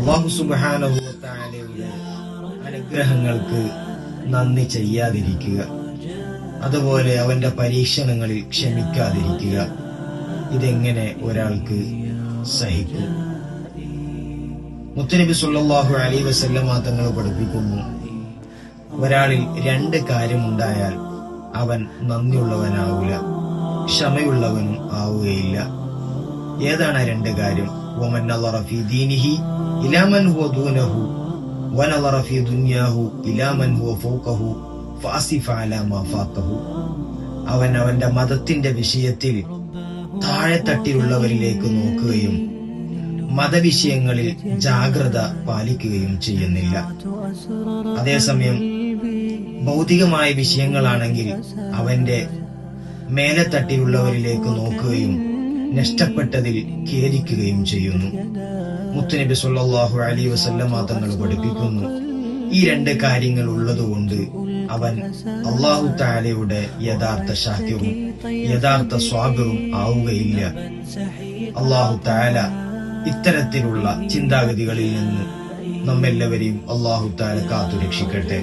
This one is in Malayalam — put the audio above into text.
അല്ലാഹു സുബ്ഹാനഹു വ തആലയുടെ അനുഗ്രഹങ്ങൾക്ക് നന്ദി ചെയ്യാതിരിക്കുക, അതുപോലെ അവന്റെ പരീക്ഷണങ്ങളിൽ ക്ഷമിക്കാതിരിക്കുക. ഇതെങ്ങനെ ഒരാൾക്ക് സഹിക്കും? മുത്തുനബി സല്ലല്ലാഹു അലൈഹി വസല്ലമ തങ്ങൾ പഠിപ്പിക്കുന്നു, ഒരാളിൽ രണ്ട് കാര്യമുണ്ടായാൽ അവൻ നന്ദിയുള്ളവനാവില്ല, ക്ഷമയുള്ളവനും ആവുകയില്ല. ഏതാണ് രണ്ട് കാര്യം? വമൻ നളറ ഫീ ദീനിഹി ഇലാ മൻ ഹുവ ദൂനഹു വനളറ ഫീ ദുനിയാഹു ഇലാ മൻ ഹുവ ഫൗഖഹു ഫഅസിഫ അലാ മാ ഫാതഹു. അവൻ അവന്റെ മതത്തിന്റെ വിഷയത്തിൽ താഴെത്തട്ടിലുള്ളവരിലേക്ക് നോക്കുകയും മതവിഷയങ്ങളിൽ ജാഗ്രത പാലിക്കുകയും ചെയ്യുന്നില്ല. അതേസമയം ഭൗതികമായ വിഷയങ്ങളാണെങ്കിൽ അവന്റെ മേലെത്തട്ടിലുള്ളവരിലേക്ക് നോക്കുകയും നഷ്ടപ്പെട്ടതിൽ ഖേദിക്കുകയും ചെയ്യുന്നു. മുത്തുനബി സല്ലല്ലാഹു അലൈഹി വസല്ലമ തങ്ങൾ പഠിപ്പിക്കുന്നു, ഈ രണ്ട് കാര്യങ്ങൾ ഉള്ളതുകൊണ്ട് അവൻ അല്ലാഹു തആലയുടെ യഥാർത്ഥ ശാകിറും യഥാർത്ഥ സ്വാബിറും ആവുകയില്ല. അല്ലാഹു തആല ഇത്തരത്തിലുള്ള ചിന്താഗതികളിൽ നിന്ന് നമ്മെല്ലാവരെയും അല്ലാഹു തആല കാത്തുരക്ഷിക്കട്ടെ.